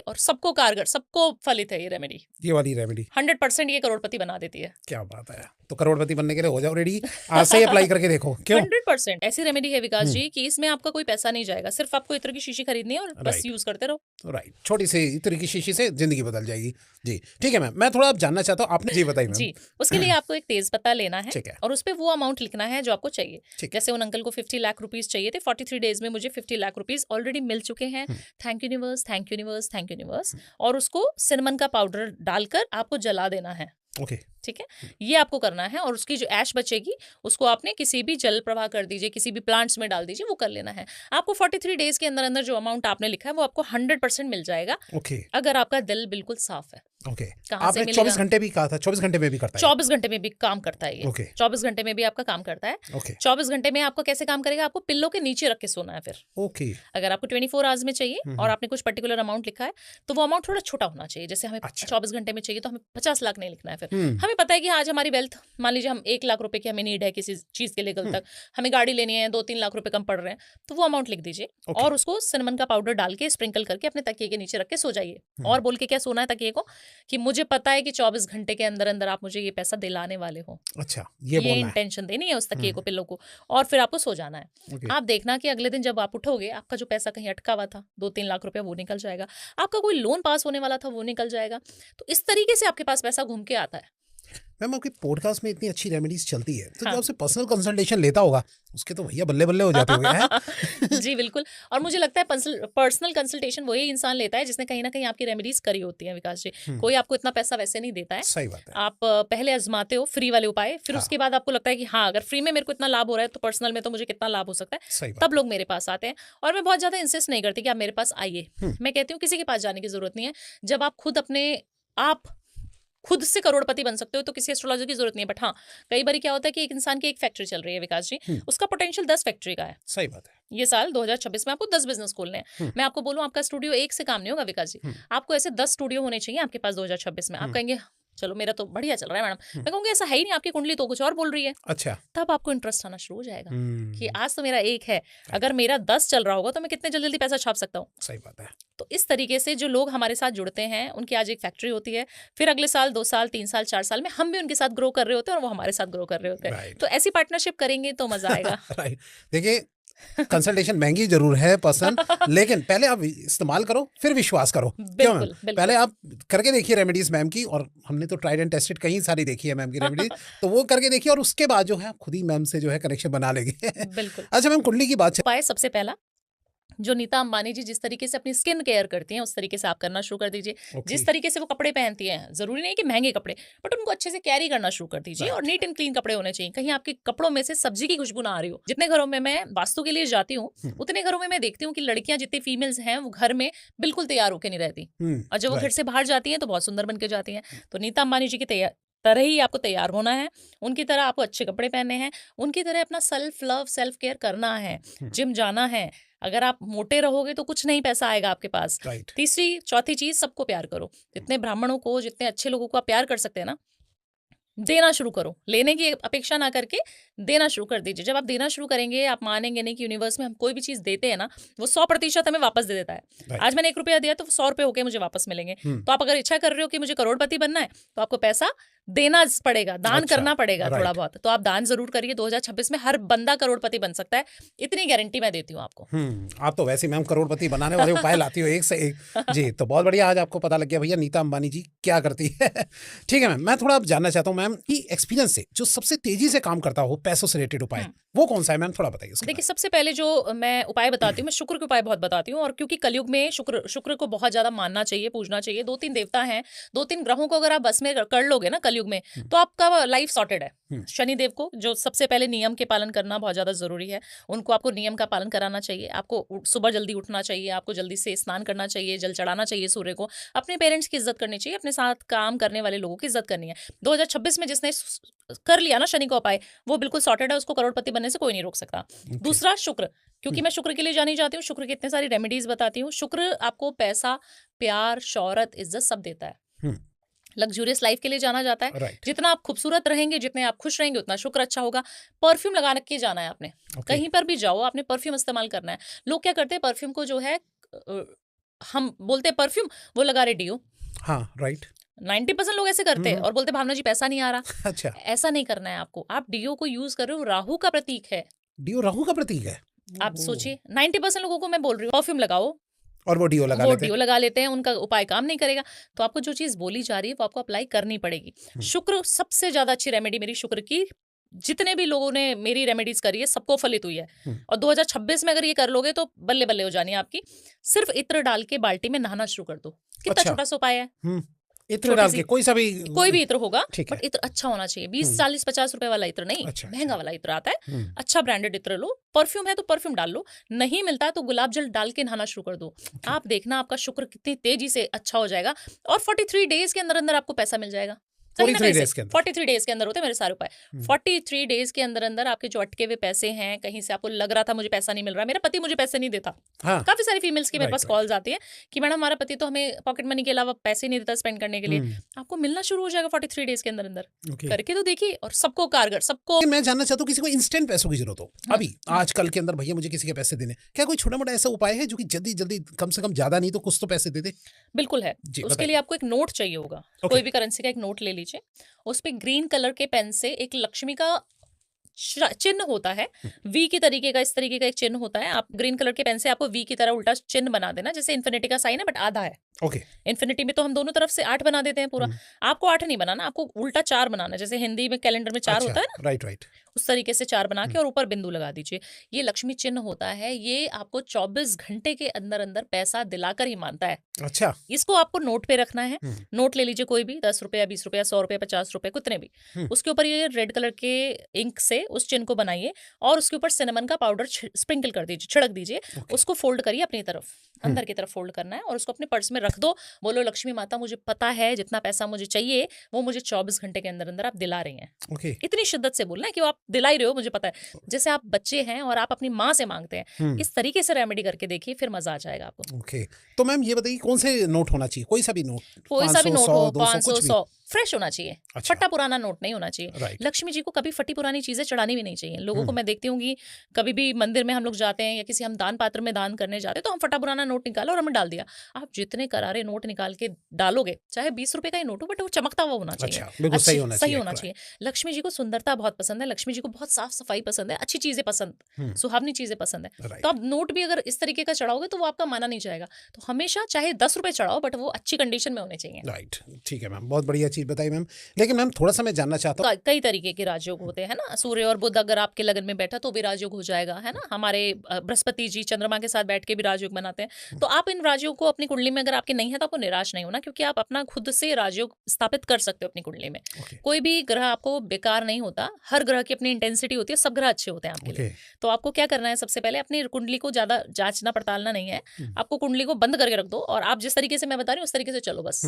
और सबको कारगर, सबको फलित है ये रेमेडी। ये वाली रेमेडी 100% ये करोड़पति बना देती है। क्या बात है। तो करोड़पति बनने के लिए हो जाओ रेडी, आज से ही अप्लाई करके देखो। क्यों? 100% ऐसी रेमेडी है विकास जी कि इसमें आपका कोई पैसा नहीं जाएगा, सिर्फ आपको इत्र की शीशी खरीदनी है और बस राइट। यूज करते रहो। राइट, छोटी सी इत्र की शीशी से जिंदगी बदल जाएगी। जी ठीक है मैम, मैं थोड़ा अब जानना चाहता हूँ, आपने जी बताई मैम। जी, उसके लिए आपको एक तेज पत्ता लेना है ठीक है। और उस पे वो अमाउंट लिखना है जो आपको चाहिए। ठीक है। जैसे उन अंकल को 50 लाख रुपीस चाहिए थे, 43 डेज में मुझे 50 लाख रुपीस ऑलरेडी मिल चुके हैं। Thank you universe, thank you universe, thank you universe. और उसको सिनेमन का पाउडर डालकर आपको जला देना है। ओके। ठीक है, ये आपको करना है। और उसकी जो ऐश बचेगी उसको आपने किसी भी जल प्रवाह कर दीजिए, किसी भी प्लांट्स में डाल दीजिए, वो कर लेना है। आपको 43 डेज के अंदर अंदर जो अमाउंट आपने लिखा है वो आपको 100% मिल जाएगा, ओके। अगर आपका दिल बिल्कुल साफ है। ओके। कहाँ से आपने मिलेगा? 24 घंटे भी कहा था, 24 घंटे में भी करता है? 24 घंटे में भी काम करता है ये। ओके। 24 घंटे में भी आपका काम करता है। ओके। 24 घंटे में आपको कैसे काम करेगा? आपको पिल्लो के नीचे रख के सोना है। फिर ओके। अगर आपको 24 आवर्स में चाहिए और आपने कुछ पर्टिकुलर अमाउंट लिखा है तो वो अमाउंट थोड़ा छोटा होना चाहिए। जैसे हमें अच्छा। 24 घंटे में चाहिए तो हमें 50 लाख नहीं लिखना है। फिर हमें पता है कि आज हमारी वेल्थ, मान लीजिए हम 1 लाख रुपए की हमें नीड है किसी चीज के लिए कल तक, हमें गाड़ी लेनी है, 2-3 लाख रुपए कम पड़ रहे हैं, तो वो अमाउंट लिख दीजिए ओके। और उसको सिनेमन का पाउडर डाल के स्प्रिंकल करके अपने तकिए के नीचे रख के सो जाइए। और बोल के क्या सोना है तकिए को कि मुझे पता है कि 24 घंटे के अंदर अंदर आप मुझे ये पैसा दिलाने वाले हो। अच्छा, ये बोलना है। इंटेंशन देनी है उस तकिए को, पिल्लो को, और फिर आपको सो जाना है। ओके। आप देखना कि अगले दिन जब आप उठोगे आपका जो पैसा कहीं अटका हुआ था 2-3 लाख रुपया वो निकल जाएगा, आपका कोई लोन पास होने वाला था वो निकल जाएगा। तो इस तरीके से आपके पास पैसा घूम के आता है। मैम आपकी पॉडकास्ट में इतनी अच्छी रेमेडीज चलती है, तो हाँ। जो आपसे पर्सनल कंसल्टेशन लेता होगा उसके तो भैया बल्ले बल्ले हो जाते होंगे हैं? जी बिल्कुल। और मुझे लगता है पर्सनल कंसल्टेशन वही इंसान लेता है जिसने कहीं ना कहीं आपकी रेमेडीज करी होती है विकास जी। कोई आपको इतना पैसा वैसे नहीं देता है। सही बात है। आप पहले आजमाते हो फ्री वाले उपाय, फिर हाँ। उसके बाद आपको लगता है कि हाँ अगर फ्री में मेरे को इतना लाभ हो रहा है तो पर्सनल में तो मुझे कितना लाभ हो सकता है, सही बात तब लोग मेरे पास आते हैं। और मैं बहुत ज्यादा इंसिस्ट नहीं करती कि आप मेरे पास आइए। मैं कहती हूँ किसी के पास जाने की जरूरत नहीं है। जब आप खुद से करोड़पति बन सकते हो तो किसी एस्ट्रोलॉजर की जरूरत नहीं है। बट हाँ, कई बार क्या होता है कि एक इंसान की एक फैक्ट्री चल रही है विकास जी, उसका पोटेंशियल 10 फैक्ट्री का है। सही बात है। ये साल 2026 में आपको 10 बिजनेस खोलने हैं। मैं आपको बोलूं आपका स्टूडियो एक से काम नहीं होगा विकास जी, आपको ऐसे 10 स्टूडियो होने चाहिए आपके पास 2026 में। आप कहेंगे चलो मेरा तो बढ़िया चल रहा है मैडम, मैं कहूंगी ऐसा है ही नहीं, आपकी कुंडली तो कुछ और बोल रही है। अच्छा। तब आपको इंटरेस्ट आना शुरू हो जाएगा कि आज तो मेरा एक है, अगर मेरा 10 चल रहा होगा तो मैं कितने जल्दी जल्दी पैसा छाप सकता हूँ। सही बात है। तो इस तरीके से जो लोग हमारे साथ जुड़ते हैं उनकी आज एक फैक्ट्री होती है, फिर अगले साल 2 साल 3 साल 4 साल में हम भी उनके साथ ग्रो कर रहे होते हैं और वो हमारे साथ ग्रो कर रहे होते हैं। राइट। तो ऐसी पार्टनरशिप करेंगे तो मजा आएगा। राइट। देखिए, कंसल्टेशन महंगी जरूर है पर्सन, लेकिन पहले आप इस्तेमाल करो फिर विश्वास करो। क्यों मैम? बिल्कुल बिल्कुल। पहले आप करके देखिए रेमेडीज मैम की, और हमने तो ट्राइड एंड टेस्टेड कहीं सारी देखी है मैम की रेमेडीज, तो वो करके देखिए और उसके बाद जो है आप खुद ही मैम से जो है कनेक्शन बना लेंगे। बिल्कुल। अच्छा मैम, कुंडली की बात उपाय सबसे पहला, जो नीता अंबानी जी जिस तरीके से अपनी स्किन केयर करती हैं उस तरीके से आप करना शुरू कर दीजिए। ओके। जिस तरीके से वो कपड़े पहनती हैं, जरूरी नहीं कि महंगे कपड़े, बट उनको अच्छे से कैरी करना शुरू कर दीजिए। और नीट एंड क्लीन कपड़े होने चाहिए, कहीं आपके कपड़ों में से सब्जी की खुशबू ना आ रही हो। जितने घरों में मैं वास्तु के लिए जाती हूँ उतने घरों में मैं देखती हूँ कि लड़कियां जितनी फीमेल्स हैं वो घर में बिल्कुल तैयार होकर नहीं रहती, और जब वो घर से बाहर जाती हैं तो बहुत सुंदर बन के जाती हैं। तो नीता अंबानी जी की तरह ही आपको तैयार होना है, उनकी तरह आपको अच्छे कपड़े पहनने हैं, उनकी तरह अपना सेल्फ लव सेल्फ केयर करना है, जिम जाना है। अगर आप मोटे रहोगे तो कुछ नहीं पैसा आएगा आपके पास। राइट। तीसरी चौथी चीज, सबको प्यार करो। जितने ब्राह्मणों को, जितने अच्छे लोगों को आप प्यार कर सकते हैं ना, देना शुरू करो। लेने की अपेक्षा ना करके देना शुरू कर दीजिए। जब आप देना शुरू करेंगे आप मानेंगे नहीं कि यूनिवर्स में हम कोई भी चीज देते हैं ना वो 100% हमें वापस दे देता है। आज मैंने 1 रुपया दिया तो 100 रुपए होके मुझे वापस मिलेंगे। तो आप अगर इच्छा कर रहे हो कि मुझे करोड़पति बनना है तो आपको पैसा देना पड़ेगा, दान करना पड़ेगा थोड़ा बहुत। तो आप दान जरूर करिए। 2026 में हर बंदा करोड़पति बन सकता है, इतनी गारंटी मैं देती हूँ आपको। आप तो वैसे मैम करोड़पति बनाने वाले उपाय लाती हो एक से एक। जी, तो बहुत बढ़िया, आज आपको पता लग गया भैया नीता अंबानी जी क्या करती है। ठीक है मैम, मैं थोड़ा अब जानना चाहता हूँ मैम की एक्सपीरियंस से जो सबसे तेजी से काम करता हो पैसों से रिलेटेड उपाय, वो कौन सा है मैम, थोड़ा बताइए। देखिए, सबसे पहले जो मैं उपाय बताती हूँ, मैं शुक्र के उपाय बहुत बताती हूँ। और क्योंकि कलयुग में शुक्र को बहुत ज्यादा मानना चाहिए, पूजना चाहिए। 2-3 देवता हैं, 2-3 ग्रहों को अगर आप बस में कर लोगे ना कलयुग में तो आपका लाइफ सॉर्टेड है। शनिदेव को जो सबसे पहले नियम के पालन करना बहुत ज्यादा जरूरी है, उनको आपको नियम का पालन कराना चाहिए। आपको सुबह जल्दी उठना चाहिए, आपको जल्दी से स्नान करना चाहिए, जल चढ़ाना चाहिए सूर्य को, अपने पेरेंट्स की इज्जत करनी चाहिए, अपने साथ काम करने वाले लोगों की इज्जत करनी है। 2026 में जिसने कर लिया ना शनि का उपाय, वो बिल्कुल सॉर्टेड है, उसको करोड़पति बनने से कोई नहीं रोक सकता। दूसरा, शुक्र, क्योंकि मैं शुक्र के लिए जानी जाती हूँ, शुक्र की इतने सारी रेमेडीज बताती हूँ। शुक्र आपको पैसा, प्यार, शौहरत, इज्जत सब देता है। लग्जूरियस लाइफ के लिए जाना जाता है। Right. जितना आप खूबसूरत रहेंगे, जितने आप खुश रहेंगे, उतना शुक्र अच्छा होगा। परफ्यूम लगा के जाना है आपने। कहीं पर भी जाओ आपने परफ्यूम इस्तेमाल करना है। लोग क्या करते हैं, परफ्यूम को जो है हम बोलते हैं परफ्यूम, वो लगा रहे डीओ। हाँ, राइट। 90% लोग ऐसे करते हैं और बोलते हैं भावना जी पैसा नहीं आ रहा। अच्छा, ऐसा नहीं करना है आपको। आप डीओ को यूज कर रहे हो, राहु का प्रतीक है। डीओ राहु का प्रतीक है। आप ओह, सोचिए 90% लोगों को मैं बोल रही हूँ परफ्यूम लगाओ, और वो डीओ लगा वो लेते हैं। डीओ लगा लेते हैं, उनका उपाय काम नहीं करेगा। तो आपको जो चीज बोली जा रही है वो आपको अप्लाई करनी पड़ेगी। शुक्र सबसे ज्यादा अच्छी रेमेडी मेरी शुक्र की, जितने भी लोगों ने मेरी रेमेडीज करी है सबको फलित हुई है। और 2026 में अगर ये कर लोगे तो बल्ले बल्ले हो जानी है आपकी। सिर्फ इत्र डाल के बाल्टी में नहाना शुरू कर दो। कितना अच्छा। छोटा सा उपाय है। इत्र छोटी डाल सी के कोई भी इत्र होगा, ठीक है। बट इत्र अच्छा होना चाहिए। 20 40 50 रुपए वाला इत्र नहीं, अच्छा, महंगा वाला इत्र आता है। हम्म, अच्छा ब्रांडेड इत्र लो। परफ्यूम है तो परफ्यूम डाल लो, नहीं मिलता तो गुलाब जल डाल के नहाना शुरू कर दो। आप देखना आपका शुक्र कितनी तेजी से अच्छा हो जाएगा। और 43 डेज के अंदर अंदर आपको पैसा मिल जाएगा। कहीं ना 43 कहीं डेज से के अंदर। 43 डेज के अंदर होते हैं मेरे सारे उपाय। 43 डेज के अंदर अंदर आपके जो अटके हुए पैसे हैं, कहीं से आपको लग रहा था मुझे पैसा नहीं मिल रहा, मेरा पति मुझे पैसे नहीं देता। हाँ, काफी सारी फीमेल्स की मेरे राइट, पास कॉल्स आती है कि मैडम हमारा पति तो हमें पॉकेट मनी के अलावा पैसे नहीं देता स्पेंड करने के लिए। आपको मिलना शुरू हो जाएगा 43 डेज के अंदर अंदर। ओके। करके तो देखिए, और सबको कारगर, सबको। मैं जानना चाहता हूँ, किसी को इंस्टेंट पैसों की जरूरत हो अभी आजकल के अंदर, भैया मुझे किसी के पैसे देने, क्या कोई छोटा मोटा ऐसा उपाय है जो कि जल्दी जल्दी, कम से कम ज्यादा नहीं तो कुछ तो पैसे दे दे? बिल्कुल है। जी, उसके बताइए। लिए आपको एक नोट चाहिए होगा। ओके। कोई भी करेंसी का एक नोट ले लीजिए। उस पे ग्रीन कलर के पेन से एक लक्ष्मी का चिन्ह होता है, वी की तरीके का, इस तरीके का एक चिन्ह होता है। आप ग्रीन कलर के पेन से आपको वी की तरह उल्टा चिन्ह बना देना, जैसे इन्फिनिटी का साइन है बट आधा है। ओके। इन्फिनिटी में तो हम दोनों तरफ से 8 बना देते हैं पूरा। आपको 8 नहीं बनाना, आपको उल्टा 4 बनाना है। जैसे हिंदी में कैलेंडर में 4 अच्छा, होता है ना, राइट राइट। उस तरीके से 4 बना के और ऊपर बिंदु लगा दीजिए। ये लक्ष्मी चिन्ह होता है, ये आपको 24 घंटे के अंदर अंदर पैसा दिलाकर ही मानता है। अच्छा। इसको आपको नोट पे रखना है। नोट ले लीजिए कोई भी, 10 रुपया, 20 रुपया, 100 रुपया, 50 रुपए, कितने भी। उसके ऊपर ये रेड कलर के इंक से उस चिन्ह को बनाइए और उसके ऊपर सिनेमन का पाउडर स्प्रिंकल कर दीजिए, छिड़क दीजिए। उसको फोल्ड करिए अपनी तरफ, अंदर की तरफ फोल्ड करना है और उसको अपने पर्स में रख दो। बोलो लक्ष्मी माता मुझे पता है जितना पैसा मुझे चाहिए वो मुझे 24 घंटे के अंदर अंदर आप दिला रही हैं। ओके। इतनी शिद्दत से बोलना है कि वो आप दिला ही रहे हो, मुझे पता है। जैसे आप बच्चे हैं और आप अपनी माँ से मांगते हैं, इस तरीके से रेमेडी करके देखिए, फिर मजा आ जाएगा आपको। ओके। तो मैम ये बताइए, कौन से नोट होना चाहिए? कोई सा भी नोट? कोई सा भी 500, नोट 100, हो, 200, 500 कुछ भी? 100 फ्रेश होना चाहिए। अच्छा। फटा पुराना नोट नहीं होना चाहिए। राइट। लक्ष्मी जी को कभी फटी पुरानी चीजें चढ़ानी भी नहीं चाहिए। लोगों को मैं देखती हूँ कि कभी भी मंदिर में हम लोग जाते हैं या किसी हम दान पात्र में दान करने जाते हैं तो हम फटा पुराना नोट निकाला और हमने डाल दिया। आप जितने करारे नोट निकाल के डालोगे, चाहे 20 रुपए का ही नोट हो, बट वो चमकता हुआ होना चाहिए। अच्छा, बिल्कुल सही होना सही चाहिए, होना चाहिए। लक्ष्मी जी को सुंदरता बहुत पसंद है, लक्ष्मी जी को बहुत साफ सफाई पसंद है, अच्छी चीजें पसंद, सुहावनी चीजें पसंद है। राइट। तो आप नोट भी अगर इस तरीके का चढ़ाओगे तो वो आपका माना नहीं जाएगा। तो हमेशा चाहे 10 रुपए चढ़ाओ बट वो अच्छी कंडीशन में होने चाहिए। राइट, ठीक है मैम, बहुत बढ़िया चीज बताई मैम। लेकिन मैम थोड़ा सा मैं जानना चाहता हूँ, कई तरीके के राजयोग होते हैं ना। सूर्य और बुध अगर आपके लगन में बैठा तो भी राजयोग हो जाएगा, है ना। हमारे बृहस्पति जी चंद्रमा के साथ बैठ के भी राजयोग बनाते हैं। तो आप इन राजयोग को अपनी कुंडली में अगर आपके नहीं है तो आपको निराश नहीं होना, क्योंकि आप अपना खुद से राजयोग स्थापित कर सकते हो अपनी कुंडली में। कोई भी ग्रह आपको बेकार नहीं होता, हर ग्रह की अपनी इंटेंसिटी होती है, सब ग्रह अच्छे होते हैं आपके लिए। तो आपको क्या करना है, सबसे पहले अपनी कुंडली को ज्यादा जांचना पड़तालना नहीं है, आपको कुंडली को बंद करके रख दो और आप जिस तरीके से मैं बता रही हूँ उस तरीके से चलो बस।